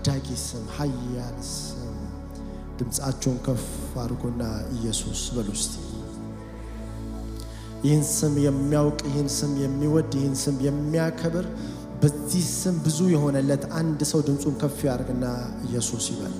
ታዳጊ ስም ኃያል ስም ድምጻችሁን ከፍ አድርጉና ኢየሱስ በሉ እስቲ ይህን ስም የሚያውቅ ይህን ስም የሚወድ ይህን ስም የሚያከብር በዚህ ስም ብዙ የሆነለት አንድ ሰው ድምጹን ከፍ ያርግና ኢየሱስ ይበል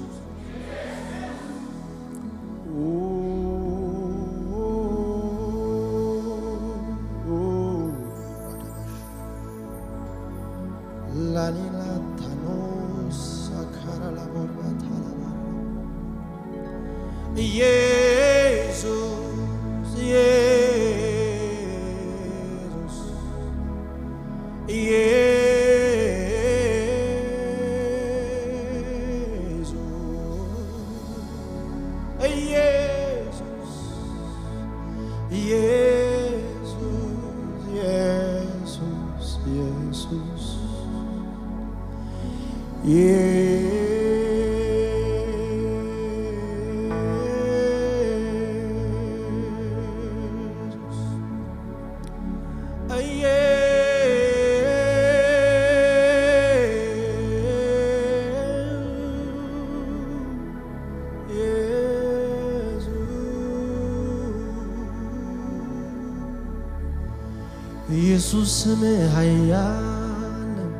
ኢየሱስ ስምህ ኃያል ነው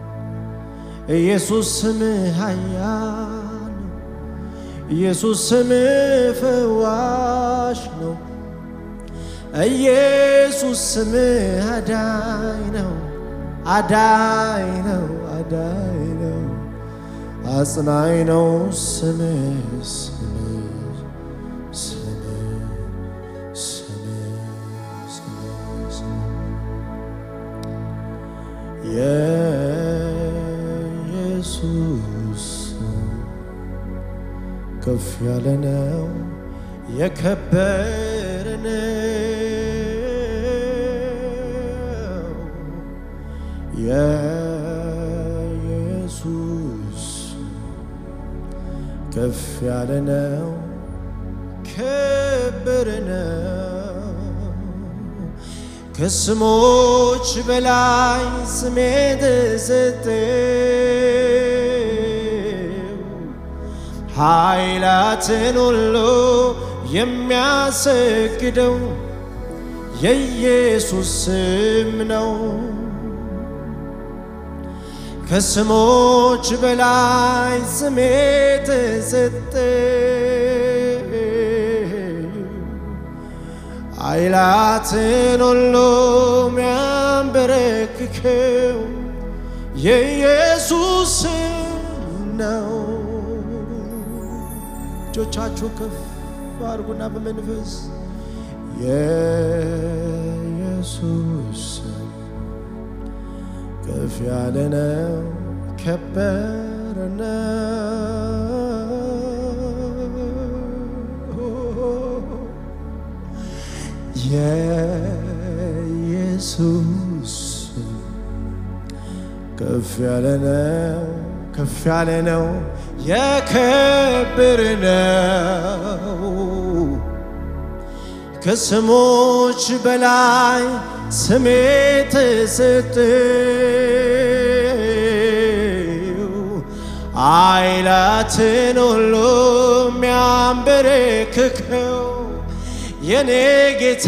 ኢየሱስ ስምህ ኃያል ነው ኢየሱስ ስምህ ፈዋሽ ነው ኢየሱስ ስምህ አዳኝ ነው አዳኝ ነው አዳኝ ነው አጽናኝ ነው ስምህ ኢየሱስ ከፍ ያለ ነው የከበረ ነው ኢየሱስ ከፍ ያለ ነው ከበረ ነው ከስሞች በላይ ስሜ ተሰጠው ኃይላትን ሁሉ የሚያሰግደው የኢየሱስ ስም ነው ከስሞች በላይ ስሜ ተሰጠው ኃይላትን ሁሉ የሚያንበረክከው የኢየሱስ ስም ነው እጆቻችሁ ከፍ አድርጉና በመንፈስ የኢየሱስ ስም ከፍ ያለ ነው ከበረ ነው የኢየሱስ ከፍ ያለ ነው ከፍ ያለ ነው የከበረ ነው ከስሞች በላይ ስሜ ተሰጠው ኃይላትን ሁሉ የሚያንበረክከው የኔ ጌታ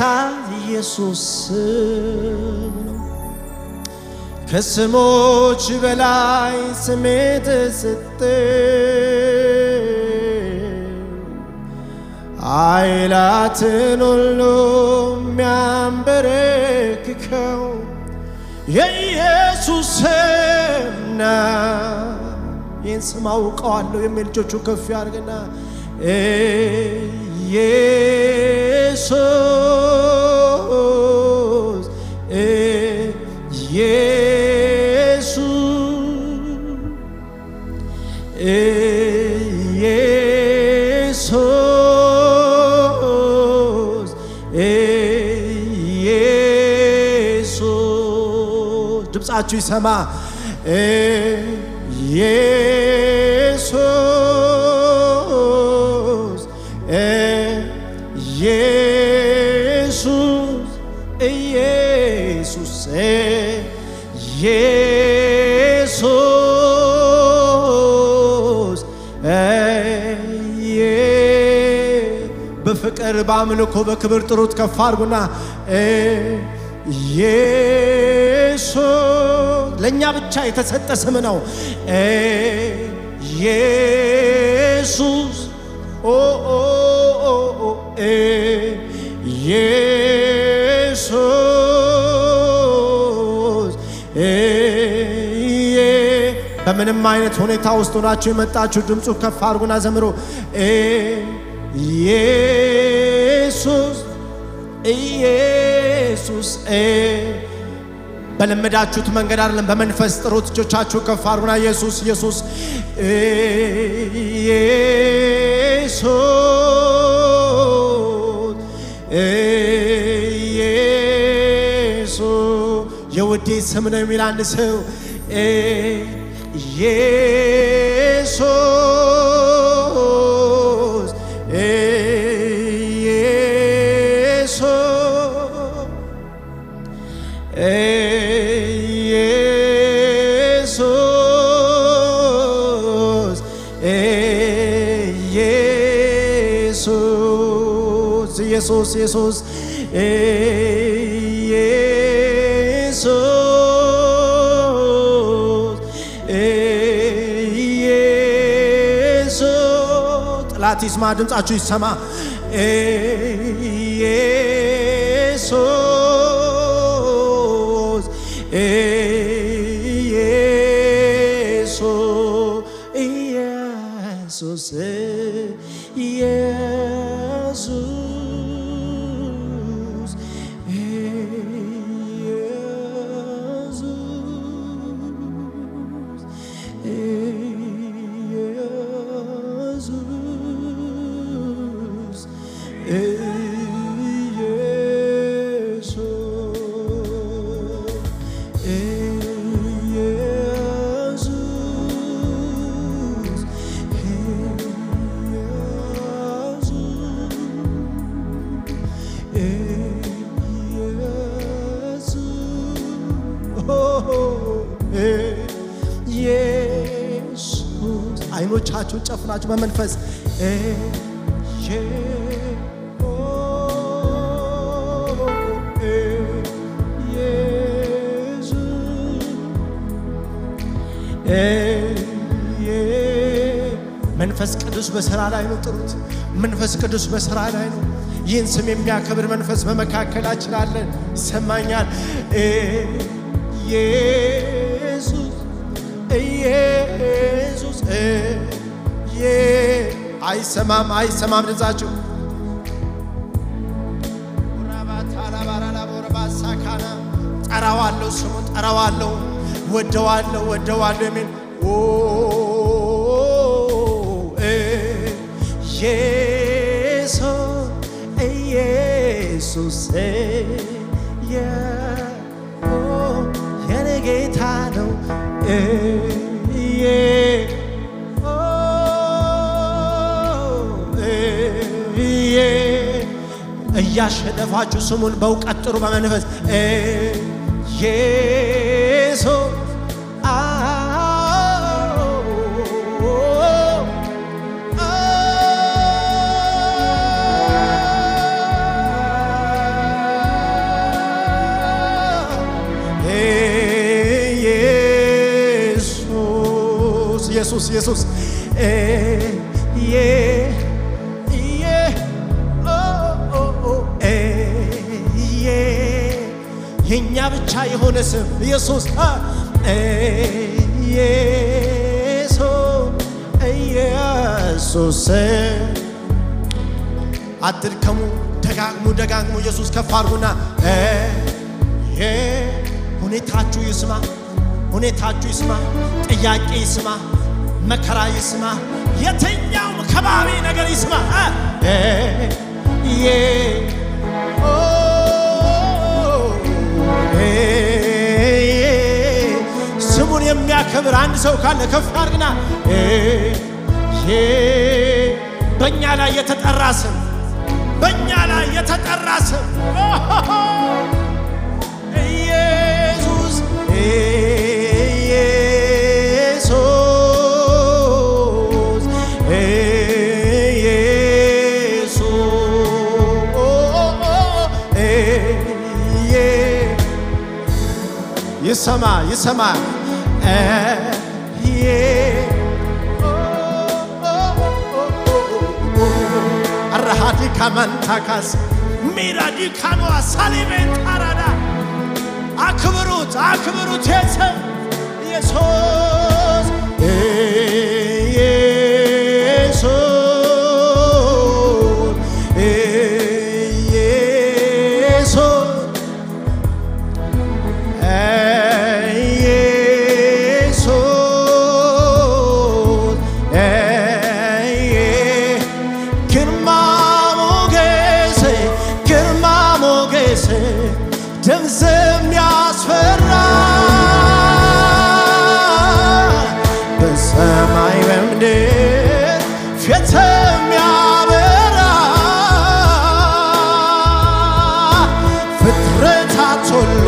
ኢየሱስ ስም ነው ከስሞች በላይ ስሜ ተሰጠው ኃይላትን ሁሉ የሚያንበረክከው የኢየሱስ ስም ነው ይህን ስም አውቀዋለሁ የሚል እጆቹ ከፍ ያድርግና ኢየሱስ ድምጻችሁ ይሰማ ኢየሱስ ኢየሱስ ኢየሱስ ኢየሱስ በፍቅር በአምልኮ በክብር ጥሩት ከፍ አድርጉና ኢየሱስ ለእኛ ብቻ የተሰጠ ስም ነው። ኢየሱስ ኢየሱስ በምንም አይነት ሁኔታ ውስጥ ሆናችሁ የመጣችሁ ድምፁ ከፍ አድርጉና ዘምሩ። ኢየሱስ ኢየሱስ በለመዳችሁት መንገድ አይደለም፣ በመንፈስ ጥሩት። እጆቻችሁ ከፍ አድርጉና ኢየሱስ ኢየሱስ ኢየሱስ የውዴ ስም ነው የሚል አንድ ሰው ኢየሱስ ኢየሱስ ኢየሱስ ጠላት ይስማ፣ ድምፃችሁ ይሰማ። ኢየሱስ ኢየሱስ አይኖቻችሁን ጨፍናችሁ በመንፈስ መንፈስ ቅዱስ በሥራ ላይ ነው። ጥሩት። መንፈስ ቅዱስ በሥራ ላይ ነው። ይህን ስም የሚያከብር መንፈስ በመካከላችን አለ። ይሰማኛል። ኢየሱስ ኢየሱስ አይሰማም አይሰማም ድምፃችሁ ጠራዋለሁ፣ ስሙን ጠራዋለሁ፣ ወደዋለሁ ወደዋለሁ የሚል ኢየሱስ የኔ ጌታ ነው። እያሸነፋችሁ ስሙን በእውቀት ጥሩ በመንፈስ ኢየሱስ ኢየሱስ ኢየሱስ የኛ ብቻ የሆነ ስም ኢየሱስ ኢየሱስ አትድከሙ፣ ደጋግሙ ደጋግሙ ኢየሱስ ከፍ አድርጉና ሁኔታችሁ ይስማ፣ ሁኔታችሁ ይስማ፣ ጥያቄ ይስማ፣ መከራ ይስማ፣ የትኛውም ከባቢ ነገር ይስማ። ስሙን የሚያከብር አንድ ሰው ካለ ከፍ አድርግና በእኛ ላይ የተጠራ ስም፣ በእኛ ላይ የተጠራ ስም ኢየሱስ ኢየሱስ ይሰማ አራሃዲ ካማንታካስ ሚራዲ ካኖ ሳሊሜን ታራዳ አክብሩት ኢየሱስ ድምፅም ያስፈራ በሰማይ በምድር ፊት የሚያበራ ፍጥረታት ሁሉ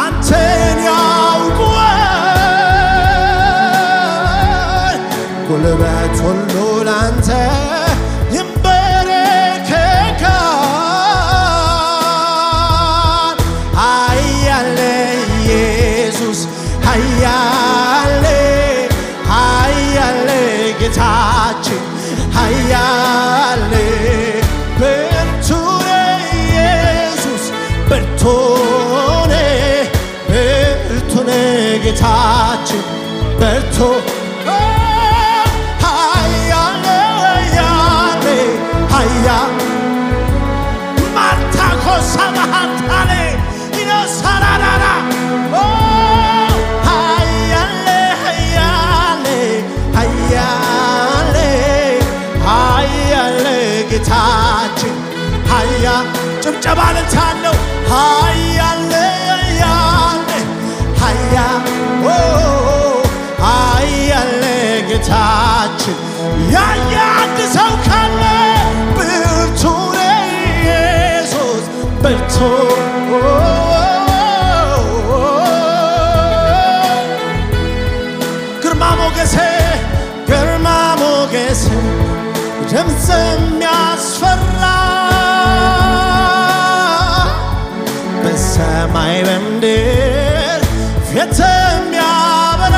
አንተን ያውቁሃል ጉልበት ሁሉ ላንተ ኃያል ጌታችን ኃያል ብርቱ ነህ ኢየሱስ ብርቱ ነህ ጌታችን ብርቱ ኃያል ማርታ ኮሳ ማሃታሌ ኢኖሳራራራ ጌታችን ጭብጨባ ልታለው ኃያል ጌታችን ያየ አንድ ሰው ካለ ብርቱ ነህ ኢየሱስ ብርቱ ግርማ ሞገሴ ድምፅ የሚያስፈራ በሰማይ በምድር ፊት የሚያበራ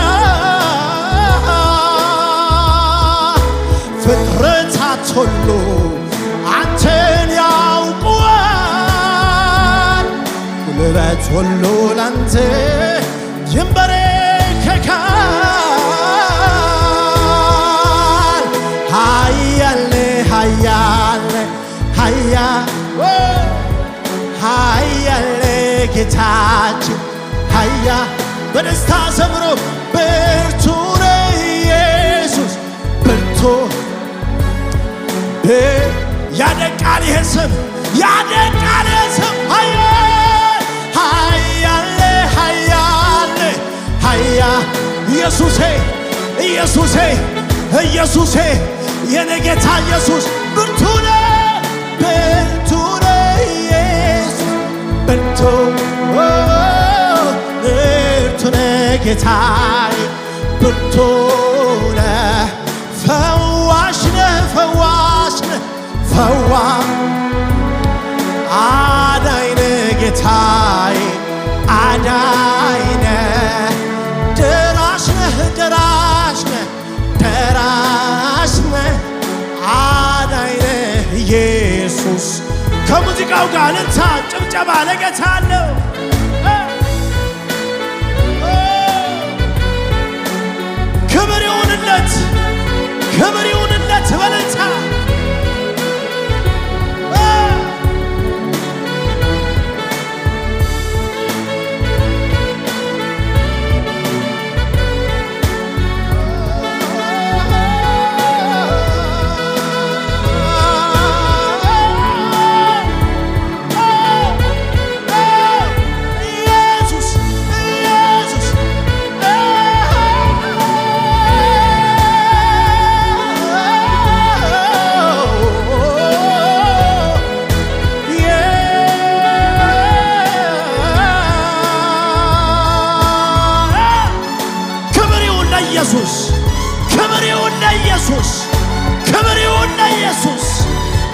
ፍጥረታት ሁሉ አንተን ያውቁሃል ጉልበት ሁሉ ላንተ ይንበረከካል ኃያል ጌታችን በደስታ ዘምሮ ብርቱ ነህ ኢየሱስ ብርቱ ያደቃል ይሄ ስም ኃያል ኢየሱሴ የኔ ጌታ ኢየሱስ ብርቱ ነህ ኢየሱስ ብርቱ ነህ ጌታዬ ብርቱ ነህ ፈዋሽ ነህ አዳኝ ነህ ጌታዬ አዳኝ ነህ ደራሽ ነህ አዳኝ ነህ ኢየሱስ ከሙዚቃው ጋር ልንታ ጭብጨባ ለጌታ አለው ክብር ይሁንለት በልልታ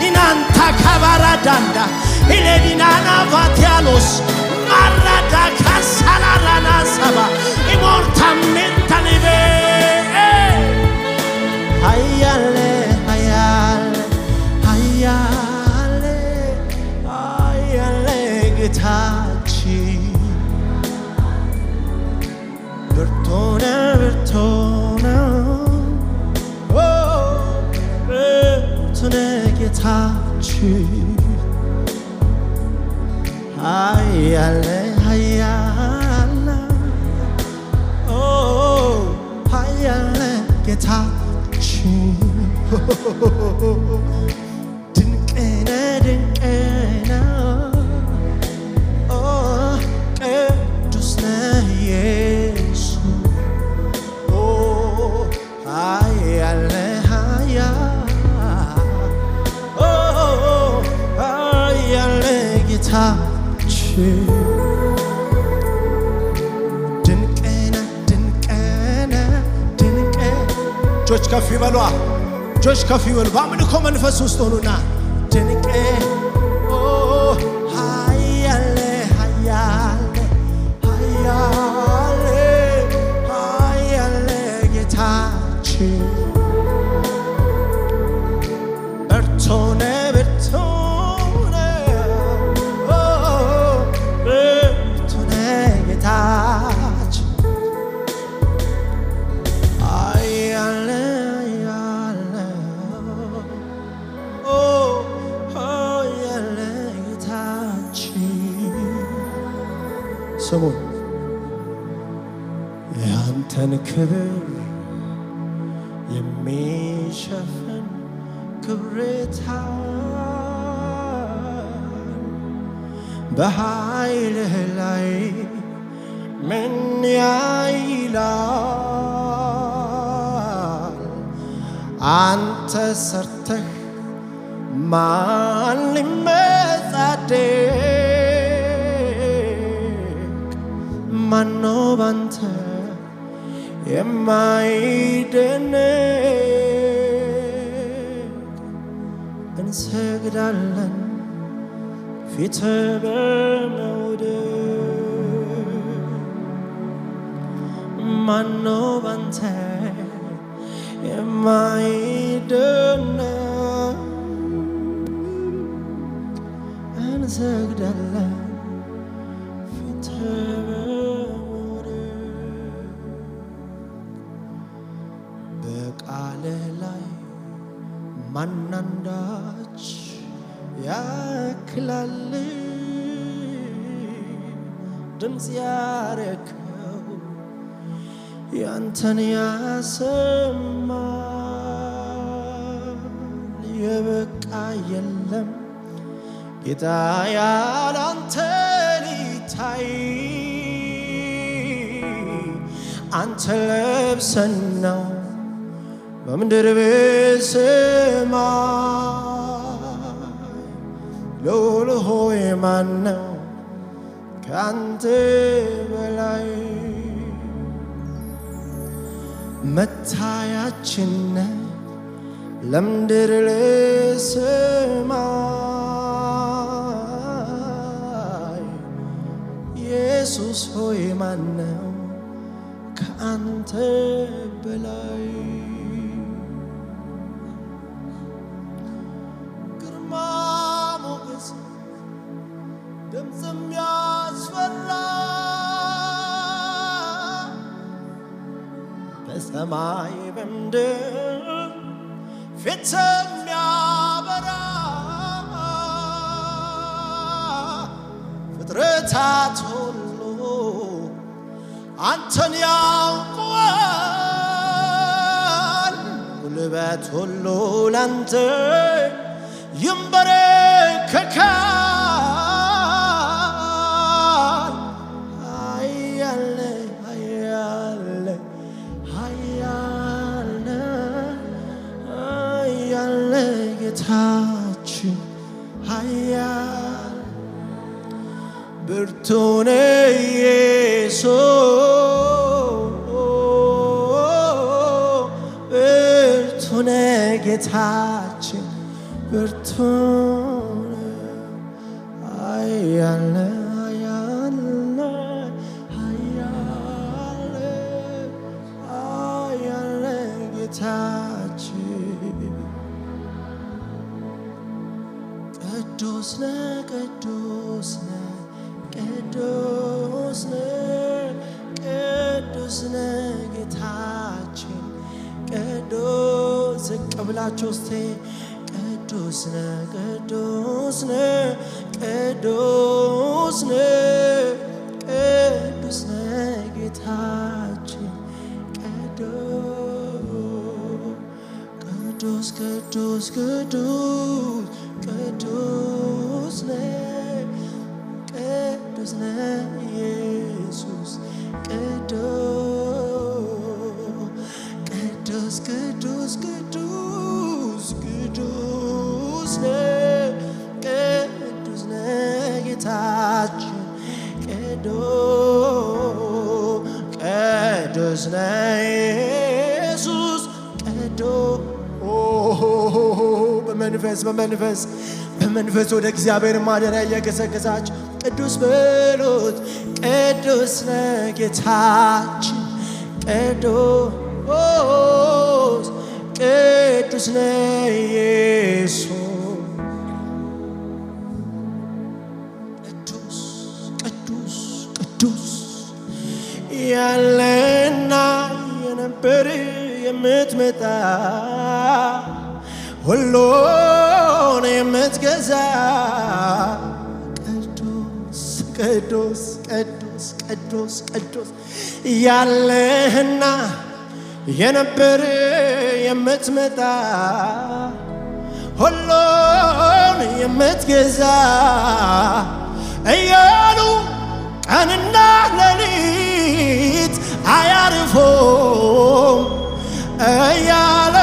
ኢናንታ ካባራ ዳንዳ ኢሌዲናና ቫቲያሎስ Marada Casalarana Saba Immortalmente Live Hayale Hayale Hayale Hayale Gitachi Bertona Bertona Oh Bertona Gitachi Hayale hayale Oh hayale getachi Dinkena dinkena Oh kedusna Yesu Oh hayale hayale Oh hayale getachi ድንቅና ድንቅና ድንቅ እጆች ከፍ ይበሉ እጆች ከፍ ይበሉ በአምልኮ መንፈስ ውስጥ ሆኑና ድንቅ ሃያለ ሃያለ ሃያለ ሃያለ ጌታችን በርቶነ በርቶነ በርቶነ ጌታችን ሃያለ ሃያለ ሃያለ ጌታችን ስሙን ያንተን ክብር የሚሸፍን ክብሬታን በኃይልህ ላይ ምን ያይላል አንተ ሰርተህ ማን ሊመጻደቅ ማነው ባንተ የማይደነቅ እንሰግዳለን ፊት በመውደድ ማነው ባንተ የማይደነቅ እንሰግዳለን ፊት በመውደድ በቃልህ ላይ ማናንዳች ያክላል ድምፅ ያረከው ያንተን ያሰማል የበቃ የለም ጌታ ያላንተ ሊታይ አንተ ለብሰን ነው በምድር በሰማይ ልዑል ሆይ ማነው ከአንተ በላይ መታያችን ለምድር ለሰማይ ኢየሱስ ሆይ ማነው ከአንተ በላይ ግርማ ሞገስ ድምፅም ያስፈራ በሰማይ በምድር ፊት የሚያበራ ፍጥረታት ሁሉ አንተን ያውቁዋል ጉልበት ሁሉ ላንተ ይንበረከካል ሃያለ ሃያለ ሃያለ ሃያለ ጌታችን ሃያል ብርቱ ነህ ኢየሱስ ብርቱ ነህ ጌታችን ብርቱ ነህ ሃያለ ሃያለ ጌታችን ቅዱስ ነህ ቅዱስ ነህ ቅዱስ ነህ ቅዱስ ነህ ጌታችን ቅዱስ ዝቅ ብላችሁ እስቲ ቅዱስ ነህ ቅዱስ ነህ ቅዱስ ነህ ቅዱስ ነህ ጌታችን ቅዱስ ቅዱስ ቅዱስ ቅዱስ ነህ ቅዱስ ነህ ኢየሱስ ቅዱስ ቅዱስ ቅዱስ ቅዱስ ነህ ቅዱስ ነህ ጌታችን ቅዱስ ነህ ኢየሱስ በመንፈስ ወደ እግዚአብሔር ማደሪያ እየገሰገሳችሁ ቅዱስ በሉት ቅዱስ ነህ ጌታችን ቅዱስ ነህ ኢየሱስ ቅዱስ ያለና የነበር የምትመጣ ሁሉን የምትገዛ ቅዱስ ያለህና የነበር የምትመጣ ሁሉን የምትገዛ እያሉ ቀንና ሌሊት አያርፉም እያሉ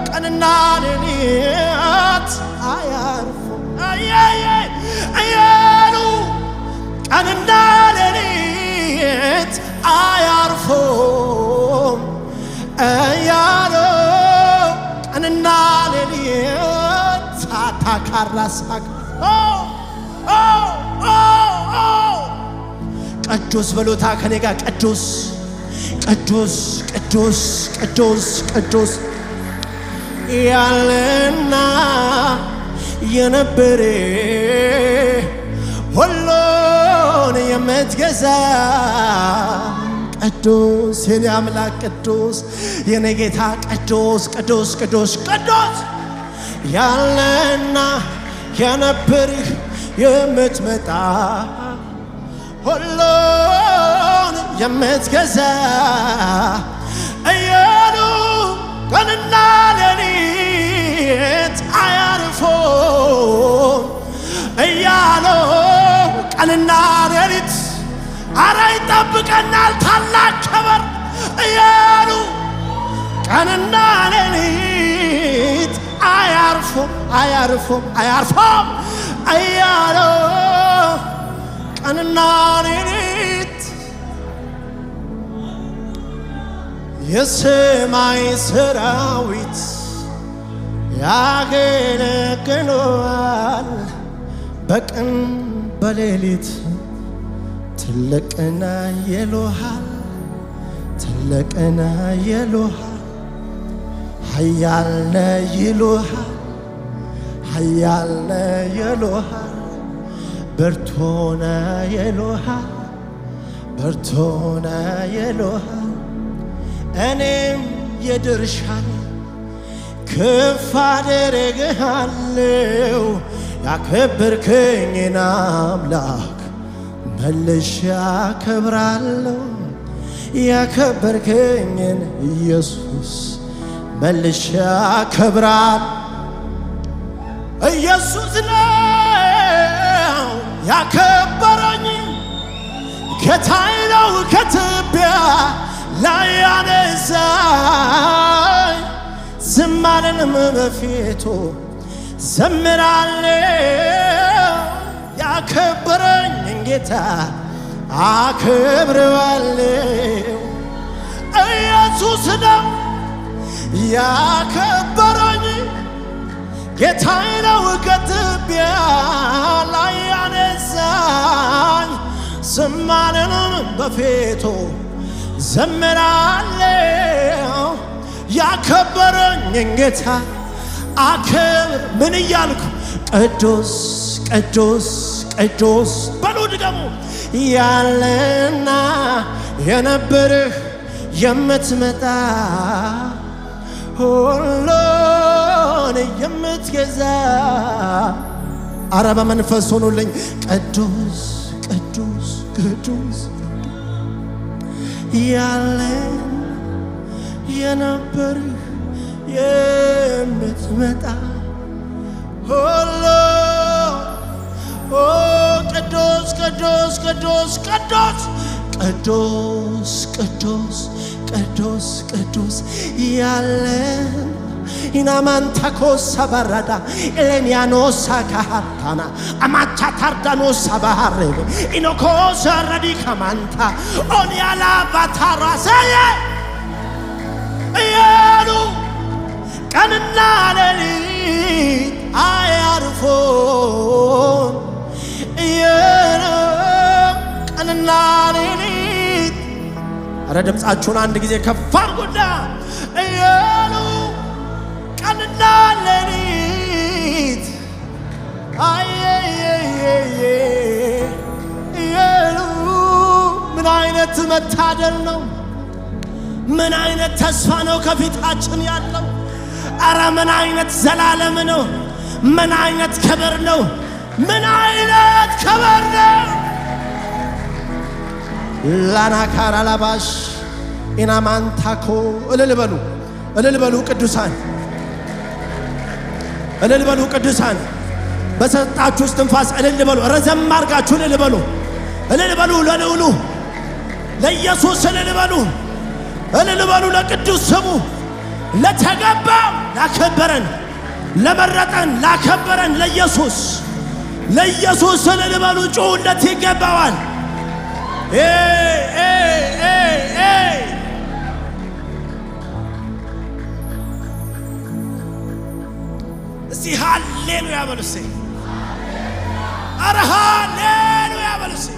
ቀንና ሌሊት አያርፉም እያሉ ቀንና ሌሊት አያርፉም እያሉ ቀንና ሌሊት ታካራሳቅ ቅዱስ በሎታ ከኔ ጋር ቅዱስ ያለና የነበረ ሁሉን የምትገዛ ቅዱስ የኔ አምላክ ቅዱስ የኔ ጌታ ቅዱስ ያለና የነበረ የምትመጣ ሁሉን የምትገዛ እያሉ ቀንና ሌሊት አያርፉም እያሉ ቀንና ሌሊት አረ ይጠብቀናል ታላቅ ክብር እያሉ ቀንና ሌሊት አያርፉም እያሉ ቀንና ሌሊት የሰማይ ሰራዊት ያገለግሉሃል በቀን በሌሊት ትልቅና ይሉሃል ኃያል ነህ ይሉሃል ብርቱ ነህ ይሉሃል እኔም የድርሻዬን ከፍ አደርግሃለሁ ያከበርከኝን አምላክ መልሼ አከብራለሁ ያከበርከኝን ኢየሱስ መልሼ አከብራለሁ ኢየሱስ ነው ያከበረኝ ጌታዬ ነው ከትቢያ ላይ ያነሳኝ ዝም አልልም በፊቱ ዘምራለሁ ያከበረኝን ጌታ አከብረዋለሁ ኢየሱስ ነው ያከበረኝ ጌታዬ ነው ከትቢያ ላይ ያነሳኝ ዝም አልልም በፊቱ ዘምራለሁ ያከበረኝ ጌታ አክብር ምን እያልኩ ቅዱስ ቅዱስ ቅዱስ በሉ ድገሙ ያለና የነበርህ የምትመጣ ሁሉን የምትገዛ አረ በመንፈስ ሆኑልኝ ቅዱስ ቅዱስ ቅዱስ ያለን የነበርህ የምትመጣ ሁሉ ቅዱስ ቅዱስ ቅዱስ ቅዱስ ቅዱስ ቅዱስ ቅዱስ ቅዱስ ያለን ኢናማንታኮ ሰባራዳ ኤሌኒያኖሳ ካሃታና አማቻ ታርዳኖሳ ባሃሬ ኢኖኮ ሰረዲ ካማንታ ኦኒያላ ባታራሰየ እያሉ ቀንና ሌሊት አያርፎም እያሉ ቀንና ሌሊት አረ ድምፃችሁን አንድ ጊዜ ከፍ አድርጉና እያሉ ቀንና ሌሊት እያሉ ምን አይነት መታደል ነው! ምን አይነት ተስፋ ነው ከፊታችን ያለው! አረ ምን አይነት ዘላለም ነው! ምን አይነት ክብር ነው! ምን አይነት ክብር ነው! ላናካራላባሽ ኢናማንታኮ እልል በሉ ቅዱሳን እልል በሉ ቅዱሳን በሰጣችሁ እስትንፋስ እልል በሉ ረዘም አድርጋችሁ እልል በሉ ለልዑሉ ለኢየሱስ እልል በሉ ለቅዱስ ስሙ ለተገባው ላከበረን ለመረጠን ላከበረን ለኢየሱስ እልል በሉ ጩኹለት ይገባዋል እስቲ ሃሌሉያ በሉ እስቲ አረ ሃሌሉያ በሉ እስቲ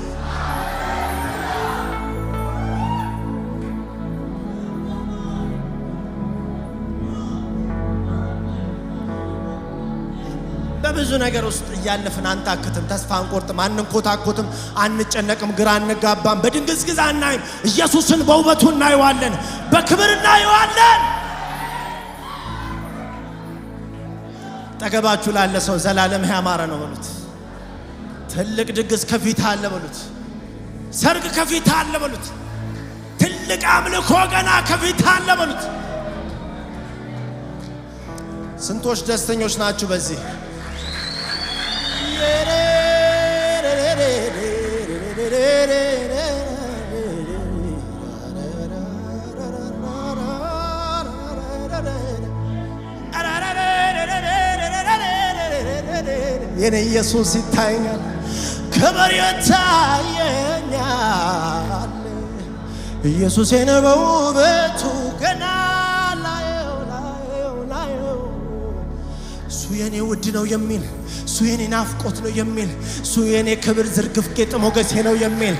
በብዙ ነገር ውስጥ እያለፍን አንታክትም ተስፋ አንቆርጥም አንንኮታኮትም አንጨነቅም ግራ አንጋባም በድንግዝግዝ አናይም ኢየሱስን በውበቱ እናየዋለን በክብር እናየዋለን ጠገባችሁ ላለ ሰው ዘላለም ያማረ ነው በሉት ትልቅ ድግስ ከፊት አለ በሉት ሰርግ ከፊት አለ በሉት ትልቅ አምልኮ ገና ከፊት አለ በሉት ስንቶች ደስተኞች ናችሁ በዚህ የኔ ኢየሱስ ይታየኛል ክብር ይታየኛል ኢየሱስ የኔ በውበቱ ገና ላየው እሱ የኔ ውድ ነው የሚል እሱ የኔ ናፍቆት ነው የሚል እሱ የኔ ክብር ዝርግፍ ጌጥ ሞገሴ ነው የሚል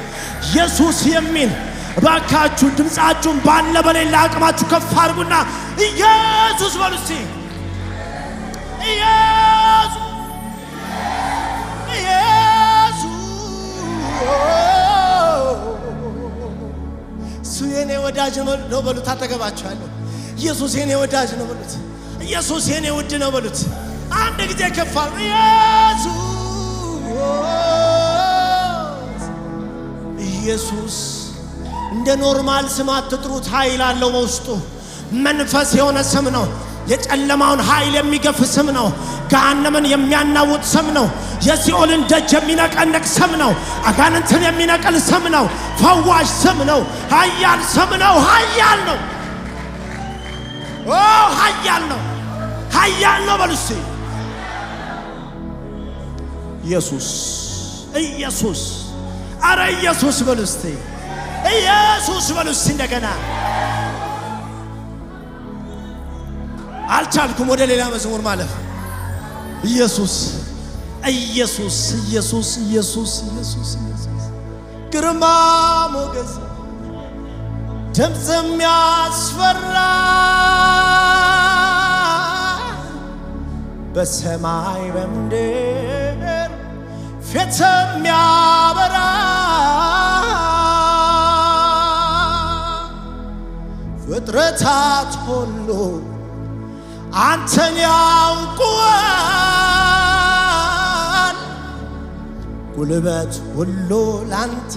ኢየሱስ የሚል ባካችሁ ድምፃችሁን ባለ በሌላ አቅማችሁ ከፍ አድርጉና ኢየሱስ በሉ እስቲ ኢየሱስ እሱ የኔ ወዳጅ ነው በሉት አጠገባችኋለሁ ኢየሱስ የኔ ወዳጅ ነው በሉት ኢየሱስ የኔ ውድ ነው በሉት አንድ ጊዜ ከፍ አድርጉ ኢየሱስ እንደ ኖርማል ስም አትጥሩት ኃይል አለው በውስጡ መንፈስ የሆነ ስም ነው የጨለማውን ኃይል የሚገፍ ስም ነው ገሃነምን የሚያናውጥ ስም ነው የሲኦልን ደጅ የሚነቀንቅ ስም ነው አጋንንትን የሚነቅል ስም ነው ፈዋሽ ስም ነው ኃያል ስም ነው ኃያል ነው ኃያል ነው በሉ እስቲ ኢየሱስ አረ ኢየሱስ በሉ እስቲ ኢየሱስ በሉ እስቲ እንደገና አልቻልኩም ወደ ሌላ መዝሙር ማለፍ ኢየሱስ ግርማ ሞገስ ድምፅም ያስፈራ በሰማይ በምድር ፊት የሚያበራ ፍጥረታት ሁሉ አንተን ያውቁዋል ጉልበት ሁሉ ላንተ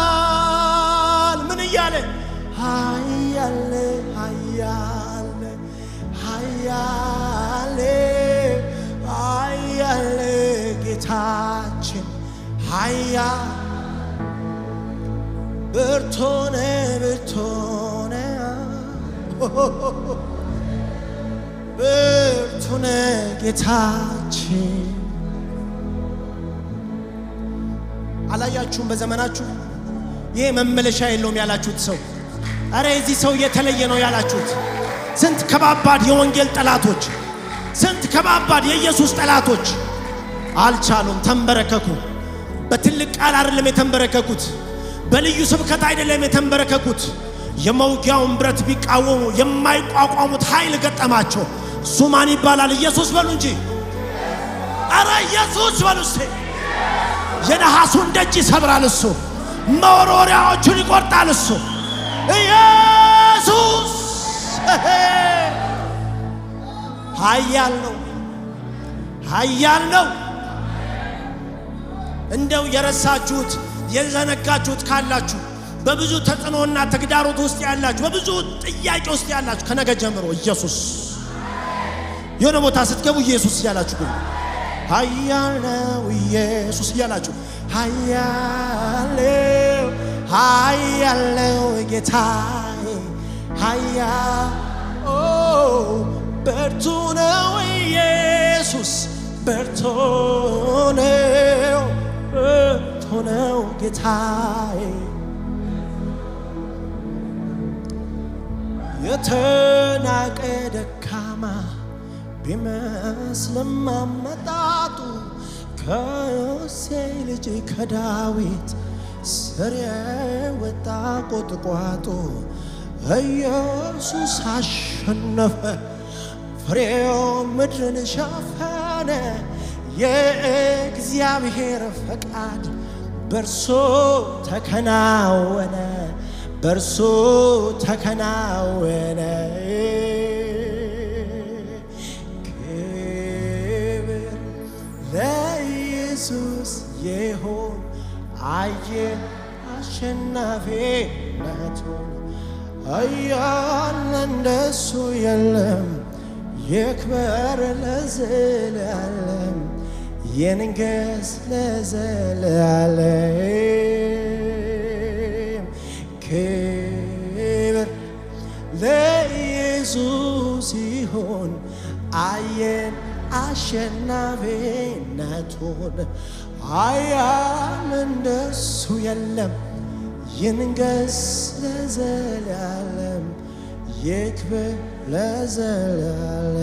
ይንበረከካል ምን እያለ ኃያል ኃያል ኃያል ኃያል ጌታችን ኃያል ብርቱ ነህ ብርቱ ነህ ብርቱ ነህ ጌታችን አላያችሁም በዘመናችሁ ይሄ መመለሻ የለውም ያላችሁት ሰው አረ እዚህ ሰው የተለየ ነው ያላችሁት ስንት ከባባድ የወንጌል ጠላቶች ስንት ከባባድ የኢየሱስ ጠላቶች አልቻሉም ተንበረከኩ በትልቅ ቃል አይደለም የተንበረከኩት በልዩ ስብከት አይደለም የተንበረከኩት የመውጊያውን ብረት ቢቃወሙ የማይቋቋሙት ኃይል ገጠማቸው እሱ ማን ይባላል ኢየሱስ በሉ እንጂ አረ ኢየሱስ በሉ እስቲ የነሐሱን ደጅ ይሰብራል እሱ መወርወሪያዎቹን ይቆርጣል እሱ ኢየሱስ ኃያል ነው ኃያል ነው እንደው የረሳችሁት የዘነጋችሁት ካላችሁ በብዙ ተጽዕኖና ተግዳሮት ውስጥ ያላችሁ በብዙ ጥያቄ ውስጥ ያላችሁ ከነገ ጀምሮ ኢየሱስ የሆነ ቦታ ስትገቡ ኢየሱስ ያላችሁ ግን ኃያል ነው ኢየሱስ ያላችሁ ኃያል ኃያል ነው ጌታዬ ኃያል ብርቱ ነው ኢየሱስ ብርቱ ነው ጌታዬ የተናቀ ደካማ ቢመስልም አመጣጡ ከዮሴይ ልጅ ከዳዊት ስር የወጣ ቁጥቋጦ ኢየሱስ አሸነፈ ፍሬው ምድርን ሸፈነ የእግዚአብሔር ፈቃድ በርሶ ተከናወነ በርሶ ተከናወነ ክብር ለኢየሱስ ይሁን አየን አሸናፊነቱን ኃያል እንደሱ የለም ይክበር ለዘላለም ይንገስ ለዘላለም ክብር ለኢየሱስ ይሁን አየን አሸናፊነቱን ኃያል እንደሱ የለም ይንገስ ለዘላለም ይክበር ለዘላለም